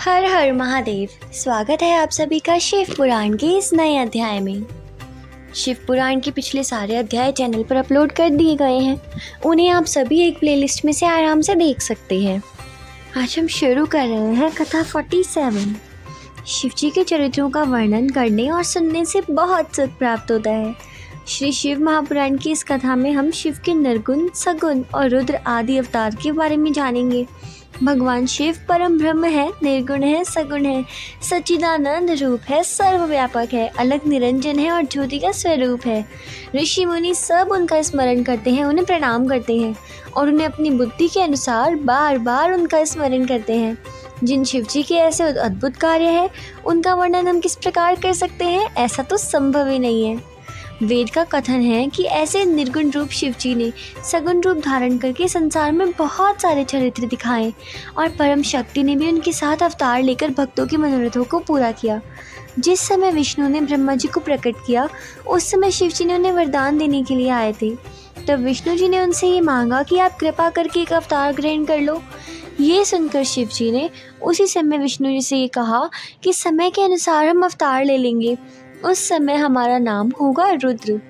हर हर महादेव। स्वागत है आप सभी का शिव पुराण के इस नए अध्याय में। शिव पुराण के पिछले सारे अध्याय चैनल पर अपलोड कर दिए गए हैं। उन्हें आप सभी एक प्लेलिस्ट में से आराम से देख सकते हैं। आज हम शुरू कर रहे हैं कथा 47। शिव जी के चरित्रों का वर्णन करने और सुनने से बहुत सुख प्राप्त होता है। श्री शिव महापुराण की इस कथा में हम शिव के निर्गुण, सगुण और रुद्र आदि अवतार के बारे में जानेंगे। भगवान शिव परम ब्रह्म है, निर्गुण है, सगुण है, सच्चिदानंद रूप है, सर्वव्यापक है, अलग निरंजन है और ज्योति का स्वरूप है। ऋषि मुनि सब उनका स्मरण करते हैं, उन्हें प्रणाम करते हैं और उन्हें अपनी बुद्धि के अनुसार बार बार उनका स्मरण करते हैं। जिन शिव जी के ऐसे अद्भुत कार्य है उनका वर्णन हम किस प्रकार कर सकते हैं? ऐसा तो संभव ही नहीं है। वेद का कथन है कि ऐसे निर्गुण रूप शिव जी ने सगुण रूप धारण करके संसार में बहुत सारे चरित्र दिखाए और परम शक्ति ने भी उनके साथ अवतार लेकर भक्तों के मनोरथों को पूरा किया। जिस समय विष्णु ने ब्रह्मा जी को प्रकट किया उस समय शिव जी ने उन्हें वरदान देने के लिए आए थे। तब विष्णु जी ने उनसे ये मांगा कि आप कृपा करके एक अवतार ग्रहण कर लो। ये सुनकर शिव जी ने उसी समय विष्णु जी से ये कहा कि समय के अनुसार हम अवतार ले लेंगे। उस समय हमारा नाम होगा रुद्र।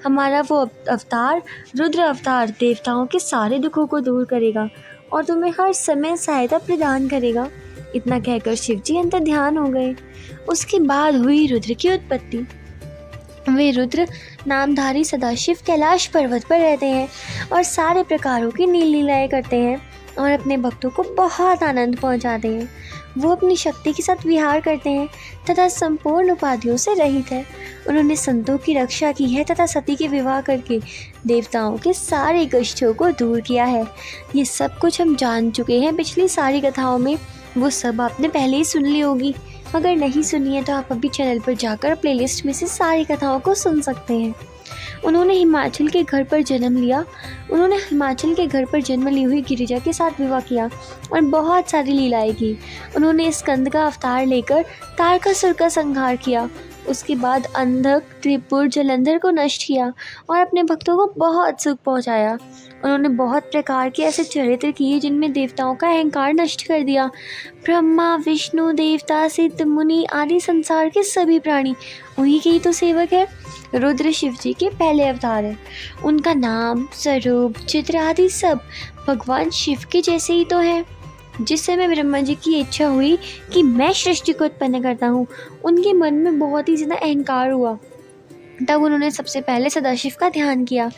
हमारा वो अवतार रुद्र अवतार देवताओं के सारे दुखों को दूर करेगा और तुम्हें हर समय सहायता प्रदान करेगा। इतना कहकर शिव जी अंतर्ध्यान हो गए। उसके बाद हुई रुद्र की उत्पत्ति। वे रुद्र नामधारी सदाशिव कैलाश पर्वत पर रहते हैं और सारे प्रकारों की नील लीलाएं करते हैं और अपने भक्तों को बहुत आनंद पहुंचाते हैं। वो अपनी शक्ति के साथ विहार करते हैं तथा संपूर्ण उपाधियों से रहित है। उन्होंने संतों की रक्षा की है तथा सती के विवाह करके देवताओं के सारे कष्टों को दूर किया है। ये सब कुछ हम जान चुके हैं पिछली सारी कथाओं में। वो सब आपने पहले ही सुन ली होगी। अगर नहीं सुनी है तो आप अभी चैनल पर जाकर प्लेलिस्ट में से सारी कथाओं को सुन सकते हैं। उन्होंने हिमाचल के घर पर जन्म ली हुई गिरिजा के साथ विवाह किया और बहुत सारी लीलाएं की। उन्होंने स्कंद का अवतार लेकर तारकासुर का संहार किया। उसके बाद अंधक, त्रिपुर, जलंधर को नष्ट किया और अपने भक्तों को बहुत सुख पहुंचाया। उन्होंने बहुत प्रकार के ऐसे चरित्र किए जिनमें देवताओं का अहंकार नष्ट कर दिया। ब्रह्मा, विष्णु, देवता, सिद्ध, मुनि आदि संसार के सभी प्राणी उन्हीं के ही तो सेवक है। रुद्र शिव जी के पहले अवतार है। उनका नाम, स्वरूप, चित्र आदि सब भगवान शिव के जैसे ही तो है। जिस समय ब्रह्मा जी की इच्छा हुई कि मैं सृष्टि को उत्पन्न करता हूँ, उनके मन में बहुत ही ज़्यादा अहंकार हुआ। तब उन्होंने सबसे पहले सदाशिव का ध्यान किया।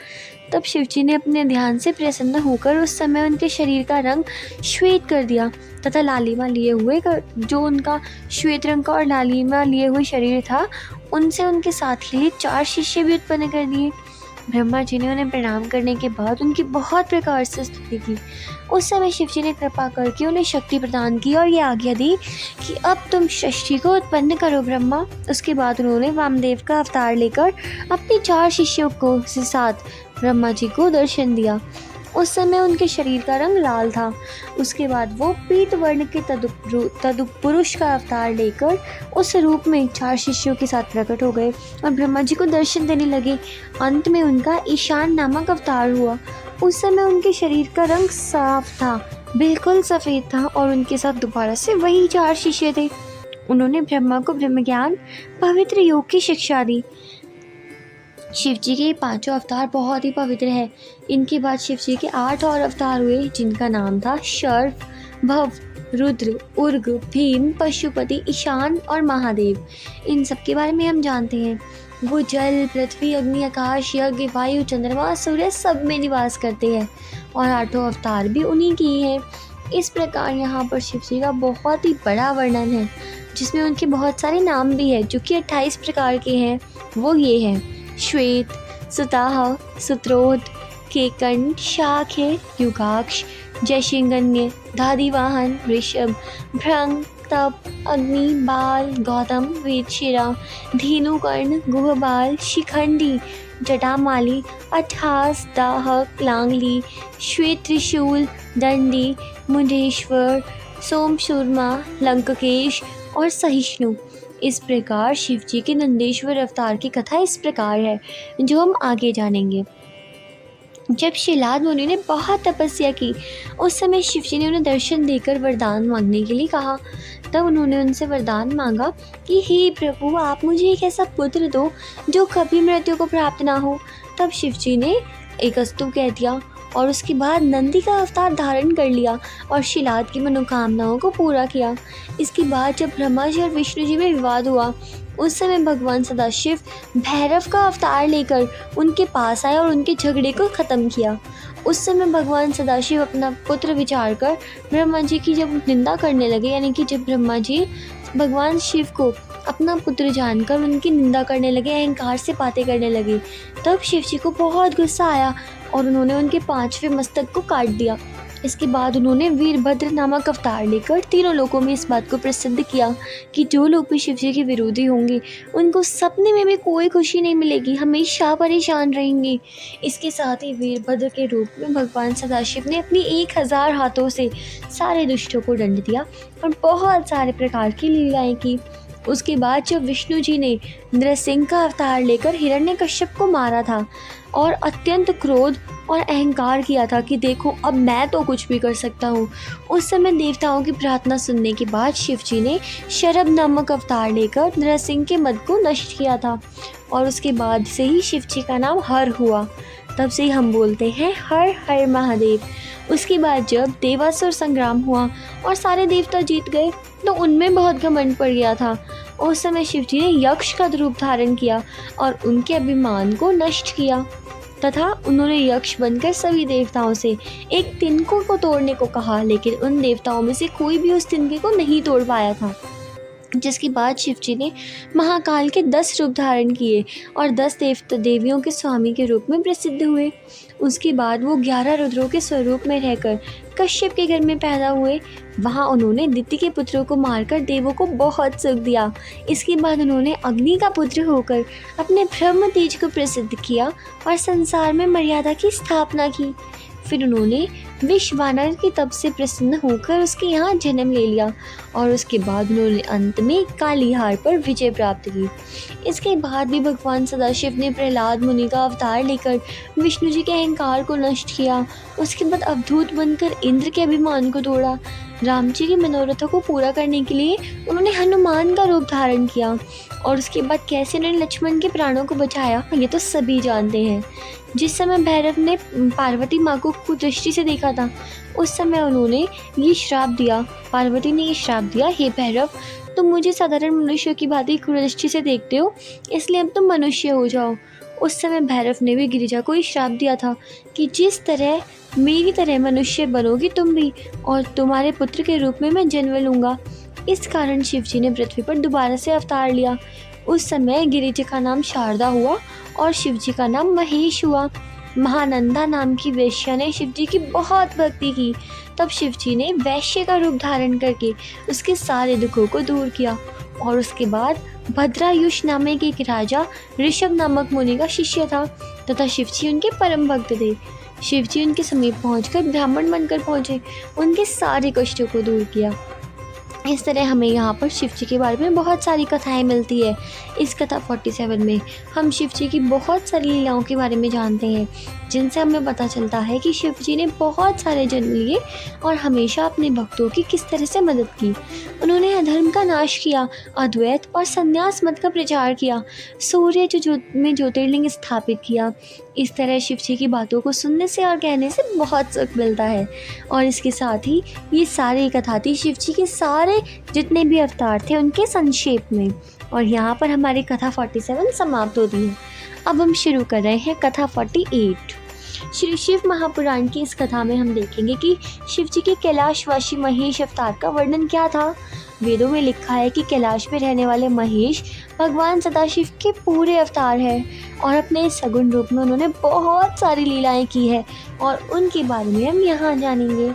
तब शिव जी ने अपने ध्यान से प्रसन्न होकर उस समय उनके शरीर का रंग श्वेत कर दिया तथा लालिमा लिए हुए जो उनका श्वेत रंग का और लालिमा लिए हुए शरीर था उनसे उनके साथ के लिए 4 शिष्य भी उत्पन्न कर दिए। ब्रह्मा जी ने उन्हें प्रणाम करने के बाद उनकी बहुत प्रकार से स्तुति की। उस समय शिव जी ने कृपा करके उन्हें शक्ति प्रदान की और ये आज्ञा दी कि अब तुम सृष्टि को उत्पन्न करो ब्रह्मा। उसके बाद उन्होंने वामदेव का अवतार लेकर अपने 4 शिष्यों को से साथ ब्रह्मा जी को दर्शन दिया। उस समय उनके शरीर का रंग लाल था। उसके बाद वो पीत वर्ण के तदुपुरुष का अवतार लेकर उस रूप में 4 शिष्यों के साथ प्रकट हो गए और ब्रह्मा जी को दर्शन देने लगे। अंत में उनका ईशान नामक अवतार हुआ। उस समय उनके शरीर का रंग साफ था, बिल्कुल सफ़ेद था और उनके साथ दोबारा से वही 4 शिष्य थे। उन्होंने ब्रह्मा को ब्रह्म ज्ञान, पवित्र योग की शिक्षा दी। शिव जी के 5 अवतार बहुत ही पवित्र है। इनके बाद शिव जी के 8 और अवतार हुए जिनका नाम था सर्प, भव, रुद्र, उर्ग, भीम, पशुपति, ईशान और महादेव। इन सब के बारे में हम जानते हैं। वो जल, पृथ्वी, अग्नि, आकाश, यज्ञ, वायु, चंद्रमा, सूर्य सब में निवास करते हैं और 8 अवतार भी उन्हीं की हैं। इस प्रकार यहाँ पर शिव जी का बहुत ही बड़ा वर्णन है जिसमें उनके बहुत सारे नाम भी हैं जो कि 28 प्रकार के हैं। वो ये हैं: श्वेत, सुताह, सुत्रोध, केकंठ, शाक्य, युगाक्ष, जयशिंगन्य, धादिवाहन, ऋषभ, भृंग, तप, अग्नि, बाल, गौतम, वेदशिरा, धेनुकर्ण, गुहबाल, शिखंडी, जटामाली, अट्ठास, दाहक, लांगली, श्वेत त्रिशूल, दंडी, मुंडेश्वर, सोमशूर्मा, लंककेश और सहिष्णु। इस प्रकार शिव जी के नंदेश्वर अवतार की कथा इस प्रकार है जो हम आगे जानेंगे। जब शिलाद मुनि ने बहुत तपस्या की, उस समय शिव जी ने उन्हें दर्शन देकर वरदान मांगने के लिए कहा। तब उन्होंने उनसे वरदान मांगा कि हे प्रभु, आप मुझे एक ऐसा पुत्र दो जो कभी मृत्यु को प्राप्त ना हो। तब शिव जी ने एक अस्तु कह दिया और उसके बाद नंदी का अवतार धारण कर लिया और शिलाद की मनोकामनाओं को पूरा किया। इसके बाद जब ब्रह्मा जी और विष्णु जी में विवाद हुआ, उस समय भगवान सदाशिव भैरव का अवतार लेकर उनके पास आए और उनके झगड़े को ख़त्म किया। उस समय भगवान सदाशिव अपना पुत्र विचार कर ब्रह्मा जी की जब निंदा करने लगे, यानी कि जब ब्रह्मा जी भगवान शिव को अपना पुत्र जानकर उनकी निंदा करने लगे, अहंकार से बातें करने लगे, तब शिव जी को बहुत गुस्सा आया और उन्होंने उनके 5वें मस्तक को काट दिया। इसके बाद उन्होंने वीरभद्र नामक अवतार लेकर तीनों लोकों में इस बात को प्रसिद्ध किया कि जो लोग भी शिव जी के विरोधी होंगे उनको सपने में भी कोई खुशी नहीं मिलेगी, हमेशा परेशान रहेंगे। इसके साथ ही वीरभद्र के रूप में भगवान सदाशिव ने अपनी 1000 हाथों से सारे दुष्टों को दंड दिया और बहुत सारे प्रकार की लीलाएं की। उसके बाद जब विष्णु जी ने नृसिंह का अवतार लेकर हिरण्यकश्यप को मारा था और अत्यंत क्रोध और अहंकार किया था कि देखो अब मैं तो कुछ भी कर सकता हूँ, उस समय देवताओं की प्रार्थना सुनने के बाद शिव जी ने शरभ नामक अवतार लेकर नृसिंह के मद को नष्ट किया था और उसके बाद से ही शिव जी का नाम हर हुआ। तब से ही हम बोलते हैं हर हर महादेव। उसके बाद जब देवासुर संग्राम हुआ और सारे देवता जीत गए तो उनमें बहुत घमंड पड़ गया था। उस समय शिव जी ने यक्ष का रूप धारण किया और उनके अभिमान को नष्ट किया तथा उन्होंने यक्ष बनकर सभी देवताओं से एक तिनकों को तोड़ने को कहा, लेकिन उन देवताओं में से कोई भी उस तिनके को नहीं तोड़ पाया था। जिसके बाद शिव जी ने महाकाल के 10 रूप धारण किए और 10 देवियों के स्वामी के रूप में प्रसिद्ध हुए। उसके बाद वो 11 रुद्रों के स्वरूप में रहकर कश्यप के घर में पैदा हुए। वहाँ उन्होंने दिति के पुत्रों को मारकर देवों को बहुत सुख दिया। इसके बाद उन्होंने अग्नि का पुत्र होकर अपने ब्रह्म तेज को प्रसिद्ध किया और संसार में मर्यादा की स्थापना की। फिर उन्होंने विश्वानर के तप से प्रसन्न होकर उसके यहाँ जन्म ले लिया और उसके बाद उन्होंने अंत में कालीहार पर विजय प्राप्त की। इसके बाद भी भगवान सदाशिव ने प्रहलाद मुनि का अवतार लेकर विष्णु जी के अहंकार को नष्ट किया। उसके बाद अवधूत बनकर इंद्र के अभिमान को तोड़ा। राम जी के मनोरथों को पूरा करने के लिए उन्होंने हनुमान का रूप धारण किया और उसके बाद कैसे उन्होंने लक्ष्मण के प्राणों को बचाया ये तो सभी जानते हैं। जिस समय भैरव ने पार्वती माँ को कुदृष्टि से देखा था, उस समय उन्होंने ये श्राप दिया, पार्वती ने ये श्राप दिया, हे भैरव, तुम मुझे साधारण मनुष्य की भांति कुदृष्टि से देखते हो, इसलिए अब तुम मनुष्य हो जाओ। उस समय भैरव ने भी गिरिजा को ही श्राप दिया था कि जिस तरह मेरी तरह मनुष्य बनोगी तुम भी, और तुम्हारे पुत्र के रूप में मैं जन्म लूँगा। इस कारण शिव जी ने पृथ्वी पर दोबारा से अवतार लिया। उस समय गिरिजा का नाम शारदा हुआ और शिव जी का नाम महेश हुआ। महानंदा नाम की वैश्या ने शिव जी की बहुत भक्ति की। तब शिव जी ने वैश्य का रूप धारण करके उसके सारे दुखों को दूर किया और उसके बाद भद्रायुष नामक एक राजा ऋषभ नामक मुनि का शिष्य था तथा शिव जी उनके परम भक्त थे। शिव जी उनके समीप पहुंचकर ब्राह्मण बनकर पहुंचे, उनके सारे कष्टों को दूर किया। इस तरह हमें यहाँ पर शिव जी के बारे में बहुत सारी कथाएं मिलती है। इस कथा 47 में हम शिव जी की बहुत सारी लीलाओं के बारे में जानते हैं, जिनसे हमें पता चलता है कि शिव जी ने बहुत सारे जन्म लिए और हमेशा अपने भक्तों की किस तरह से मदद की। उन्होंने अधर्म का नाश किया, अद्वैत और संन्यास मत का प्रचार किया, सूर्य में ज्योतिर्लिंग स्थापित किया। इस तरह शिव जी की बातों को सुनने से और कहने से बहुत सुख मिलता है। और इसके साथ ही ये सारी कथा थी शिव जी के सारे जितने भी अवतार थे उनके संक्षेप में। और यहाँ पर हमारी कथा 47 समाप्त होती है। अब हम शुरू कर रहे हैं कथा 48। श्री शिव महापुराण की इस कथा में हम देखेंगे कि शिव जी के कैलाशवासी महेश अवतार का वर्णन क्या था। वेदों में लिखा है कि कैलाश में रहने वाले महेश भगवान सदाशिव के पूरे अवतार हैं और अपने सगुण रूप में उन्होंने बहुत सारी लीलाएं की है और उनके बारे में हम यहाँ जानेंगे।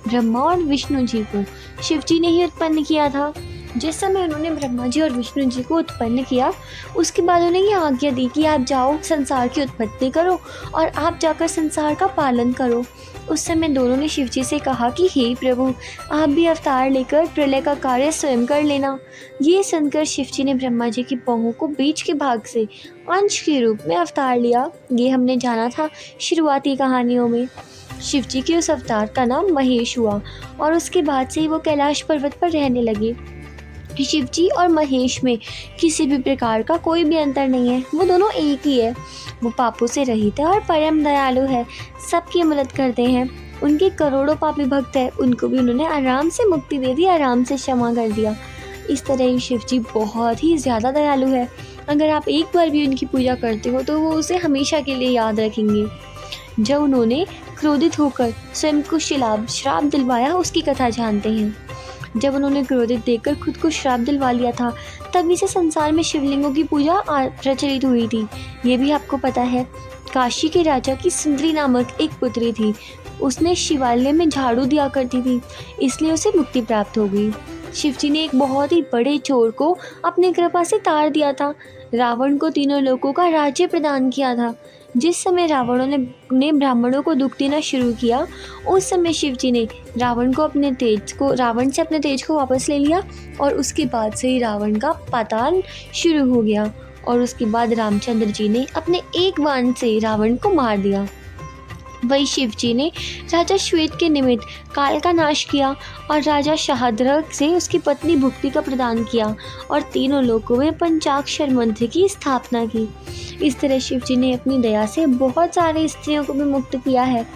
ब्रह्मा और विष्णु जी को शिव जी ने ही उत्पन्न किया था। जिस समय उन्होंने ब्रह्मा जी और विष्णु जी को उत्पन्न किया, उसके बाद उन्हें ये आज्ञा दी कि आप जाओ संसार की उत्पत्ति करो और आप जाकर संसार का पालन करो। उस समय दोनों ने शिव जी से कहा कि हे प्रभु, आप भी अवतार लेकर प्रलय का कार्य स्वयं कर लेना। ये सुनकर शिव जी ने ब्रह्मा जी की बाहों को बीच के भाग से अंश के रूप में अवतार लिया। ये हमने जाना था शुरुआती कहानियों में। शिव जी के उस अवतार का नाम महेश हुआ और उसके बाद से ही वो कैलाश पर्वत पर रहने लगे। शिव जी और महेश में किसी भी प्रकार का कोई भी अंतर नहीं है, वो दोनों एक ही है। वो पापों से रहित है और परम दयालु है, सबकी मदद करते हैं। उनके करोड़ों पापी भक्त हैं, उनको भी उन्होंने आराम से मुक्ति दे दी, आराम से क्षमा कर दिया। इस तरह ही शिव जी बहुत ही ज़्यादा दयालु है। अगर आप एक बार भी उनकी पूजा करते हो तो वो उसे हमेशा के लिए याद रखेंगे। जब उन्होंने क्रोधित होकर स्वयं को श्राप दिलवाया, उसकी कथा जानते हैं। जब उन्होंने क्रोधित देकर खुद को श्राप दिलवा लिया था, तभी से संसार में शिवलिंगों की पूजा प्रचलित हुई थी। ये भी आपको पता है। काशी के राजा की सुंदरी नामक एक पुत्री थी। उसने शिवालय में झाड़ू दिया करती थी, इसलिए उसे मुक्ति प्राप्त हो गई। शिव जी ने एक बहुत ही बड़े चोर को अपनी कृपा से तार दिया था। रावण को तीनों लोकों का राज्य प्रदान किया था। जिस समय रावणों ने ब्राह्मणों को दुख देना शुरू किया, उस समय शिव जी ने रावण से अपने तेज को वापस ले लिया और उसके बाद से ही रावण का पतन शुरू हो गया। और उसके बाद रामचंद्र जी ने अपने एक बाण से रावण को मार दिया। वही शिव जी ने राजा श्वेत के निमित्त काल का नाश किया और राजा शाहद्रक से उसकी पत्नी भुक्ति का प्रदान किया और तीनों लोकों में पंचाक्षर मंत्र की स्थापना की। इस तरह शिव जी ने अपनी दया से बहुत सारी स्त्रियों को भी मुक्त किया है।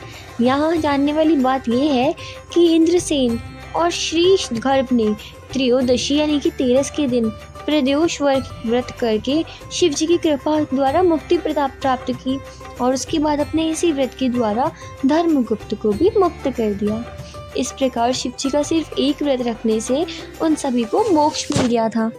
यहाँ जानने वाली बात यह है कि इंद्रसेन और श्री गर्भ ने त्रयोदशी यानी कि 13 के दिन प्रदोष व्रत करके शिव जी की कृपा द्वारा मुक्ति प्राप्त की और उसके बाद अपने इसी व्रत के द्वारा धर्मगुप्त को भी मुक्त कर दिया। इस प्रकार शिव जी का सिर्फ एक व्रत रखने से उन सभी को मोक्ष मिल गया था।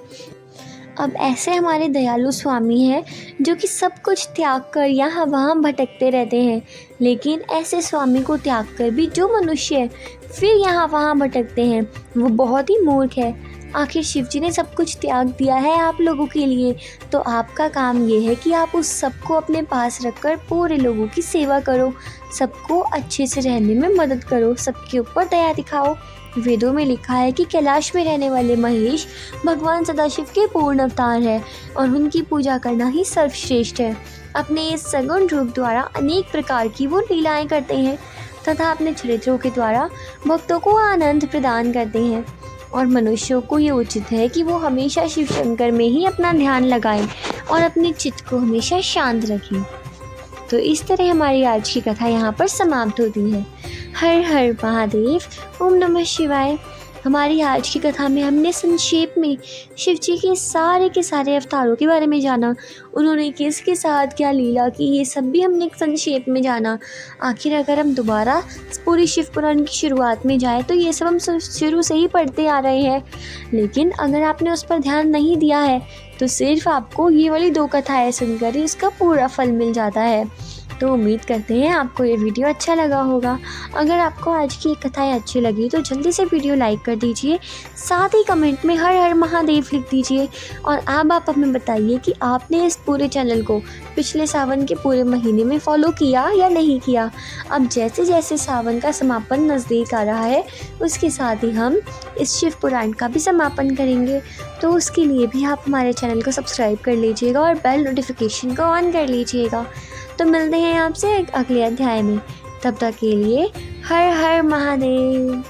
अब ऐसे हमारे दयालु स्वामी हैं जो कि सब कुछ त्याग कर यहाँ वहाँ भटकते रहते हैं, लेकिन ऐसे स्वामी को त्याग कर भी जो मनुष्य फिर यहाँ वहाँ भटकते हैं वो बहुत ही मूर्ख है। आखिर शिव जी ने सब कुछ त्याग दिया है आप लोगों के लिए, तो आपका काम ये है कि आप उस सबको अपने पास रखकर पूरे लोगों की सेवा करो, सबको अच्छे से रहने में मदद करो, सबके ऊपर दया दिखाओ। वेदों में लिखा है कि कैलाश में रहने वाले महेश भगवान सदाशिव के पूर्ण अवतार है और उनकी पूजा करना ही सर्वश्रेष्ठ है। अपने इस सगुण रूप द्वारा अनेक प्रकार की वो लीलाएं करते हैं तथा अपने चरित्रों के द्वारा भक्तों को आनंद प्रदान करते हैं और मनुष्यों को ये उचित है कि वो हमेशा शिव शंकर में ही अपना ध्यान लगाएं और अपने चित्त को हमेशा शांत रखें। तो इस तरह हमारी आज की कथा यहाँ पर समाप्त होती है। हर हर महादेव, ओम नमः शिवाय। हमारी आज की कथा में हमने संक्षेप में शिव जी के सारे अवतारों के बारे में जाना, उन्होंने किसके साथ क्या लीला की, ये सब भी हमने संक्षेप में जाना। आखिर अगर हम दोबारा पूरी शिव पुराण की शुरुआत में जाएं तो ये सब हम शुरू से ही पढ़ते आ रहे हैं, लेकिन अगर आपने उस पर ध्यान नहीं दिया है तो सिर्फ आपको ये वाली 2 कथाएँ सुनकर ही उसका पूरा फल मिल जाता है। तो उम्मीद करते हैं आपको ये वीडियो अच्छा लगा होगा। अगर आपको आज की कथाएं अच्छी लगी तो जल्दी से वीडियो लाइक कर दीजिए, साथ ही कमेंट में हर हर महादेव लिख दीजिए और अब आप हमें बताइए कि आपने इस पूरे चैनल को पिछले सावन के पूरे महीने में फॉलो किया या नहीं किया। अब जैसे जैसे सावन का समापन नज़दीक आ रहा है उसके साथ ही हम इस शिव पुराण का भी समापन करेंगे, तो उसके लिए भी आप हमारे चैनल को सब्सक्राइब कर लीजिएगा और बेल नोटिफिकेशन को ऑन कर लीजिएगा। तो मिलते हैं आपसे अगले अध्याय में, तब तक के लिए हर हर महादेव।